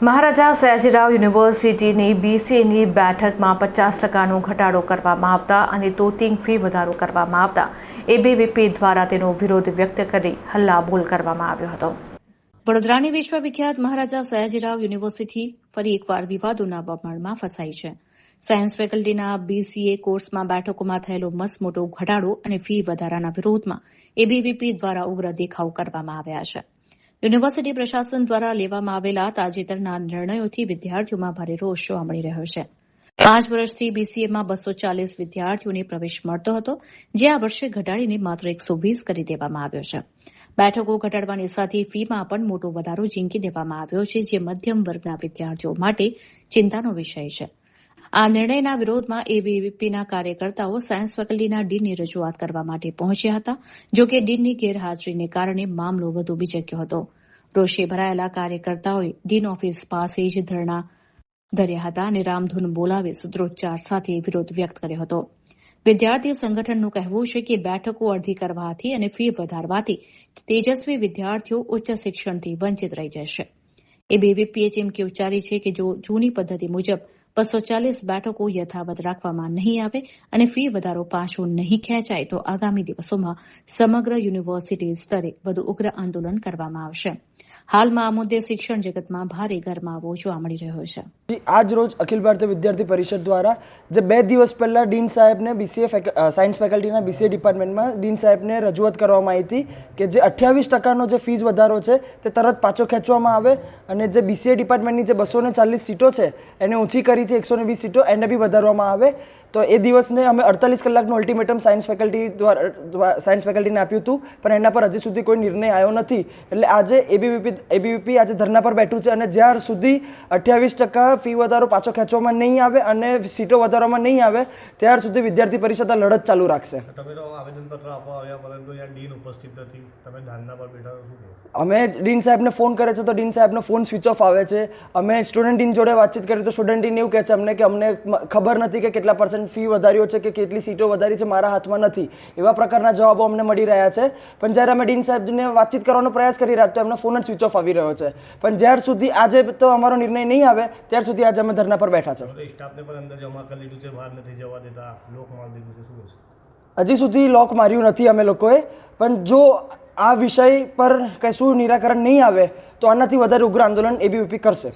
મહારાજા સયાજીરાવ યુનિવર્સિટીની બીસીએની બેઠકમાં 50%નો ઘટાડો કરવામાં આવતા અને તોતિંગ ફી વધારો કરવામાં આવતા એબીવીપી દ્વારા તેનો વિરોધ વ્યક્ત કરી હલ્લાબોલ કરવામાં આવ્યો હતો। વડોદરાની વિશ્વવિખ્યાત મહારાજા સયાજીરાવ યુનિવર્સિટી ફરી એકવાર વિવાદોના વમળમાં ફસાઈ છે। સાયન્સ ફેકલ્ટીના બીસીએ કોર્સમાં બેઠકોમાં થયેલો મસમોટો ઘટાડો અને ફી વધારાના વિરોધમાં એબીવીપી દ્વારા ઉગ્ર દેખાવ કરવામાં આવ્યા છે। યુનિવર્સિટી પ્રશાસન દ્વારા લેવામાં આવેલા તાજેતરના નિર્ણયોથી વિદ્યાર્થીઓમાં ભારે રોષ જોવા મળી રહ્યો છે। 5 વર્ષથી બીસીએમાં 240 વિદ્યાર્થીઓને પ્રવેશ મળતો હતો, જે આ વર્ષે ઘટાડીને માત્ર 120 કરી દેવામાં આવ્યો છે। બેઠકો ઘટાડવાની સાથે ફીમાં પણ મોટો વધારો ઝીંકી દેવામાં આવ્યો છે, જે મધ્યમ વર્ગના વિદ્યાર્થીઓ માટે ચિંતાનો વિષય છે। આ નિર્ણયના વિરોધમાં એબીવીપીના કાર્યકર્તાઓ સાયન્સ ફેકલ્ટીના ડીનની રજૂઆત કરવા માટે પહોંચ્યા હતા, જો કે ડીનની ગેરહાજરીને કારણે મામલો વધુ બીચક્યો હતો। રોષે ભરાયેલા કાર્યકર્તાઓએ ડીન ઓફિસ પાસે જ ધરણા ધર્યા હતા અને રામધૂન બોલાવી સૂત્રોચ્ચાર સાથે વિરોધ વ્યક્ત કર્યો હતો। વિદ્યાર્થી સંગઠનનું કહેવું છે કે બેઠકો અડધી કરવાથી અને ફી વધારવાથી તેજસ્વી વિદ્યાર્થીઓ ઉચ્ચ શિક્ષણથી વંચિત રહી જશે। એબીવીપીએ ચીમકી ઉચ્ચારી છે કે જો જૂની પદ્ધતિ મુજબ 240 બેઠકો યથાવત રાખવામાં નહીં આવે અને ફી વધારો પાછો નહીં ખેંચાય તો આગામી દિવસોમાં સમગ્ર યુનિવર્સિટી સ્તરે વધુ ઉગ્ર આંદોલન કરવામાં આવશે। હાલમાં આ મુદ્દે શિક્ષણ જગતમાં ભારે ગરમાવો જોવા મળી રહ્યો છે। આજ રોજ અખિલ ભારતીય વિદ્યાર્થી પરિષદ દ્વારા જે 2 દિવસ પહેલા ડીન સાહેબને બીસીએ સાયન્સ ફેકલ્ટીના બીસીએ ડિપાર્ટમેન્ટમાં ડીન સાહેબને રજૂઆત કરવામાં આવી હતી કે જે 28%નો જે ફીસ વધારો છે તે તરત પાછો ખેંચવામાં આવે અને જે બીસીએ ડિપાર્ટમેન્ટની જે 240 સીટો છે એને ઓછી કરી છે 120 સીટો એને બી વધારવામાં આવે। તો એ દિવસને અમે 48 કલાકનું અલ્ટિમેટમ સાયન્સ ફેકલ્ટીને આપ્યું હતું, પણ એના પર હજી સુધી કોઈ નિર્ણય આવ્યો નથી। એટલે આજે એબીવીપી આજે ધરના પર બેઠું છે અને જ્યાર સુધી 28% ફી વધારો પાછો ખેંચવામાં નહીં આવે અને સીટો વધારવામાં નહીં આવે ત્યાર સુધી વિદ્યાર્થી પરિષદ આ લડત ચાલુ રાખશે। અમે ડીન સાહેબને ફોન કરે છે તો ડીન સાહેબનો ફોન સ્વિચ ઓફ આવે છે। અમે સ્ટુડન્ટ ડીન જોડે વાતચીત કરી તો સ્ટુડન્ટ ડીન એવું કહે છે અમને કે અમને ખબર નથી કે કેટલા % ફી વધાર્યો છે કે કેટલી સીટો વધારી છે, મારા હાથમાં નથી। એવા પ્રકારના જવાબો અમને મળી રહ્યા છે। પણ જ્યારે અમે ડીન સાહેબને વાતચીત કરવાનો પ્રયાસ કરી રહ્યા તો એમનો ફોન જ સ્વિચ ઓફ આવી રહ્યો છે। પણ જ્યાર સુધી આજે તો અમારો નિર્ણય નહીં આવે ત્યાર સુધી આજે અમે ધરના પર બેઠા છે। હજી સુધી લોક માર્યું નથી અમે લોકોએ, પણ જો આ વિષય પર કશું નિરાકરણ નહીં આવે તો આનાથી વધારે ઉગ્ર આંદોલન એબીવીપી કરશે।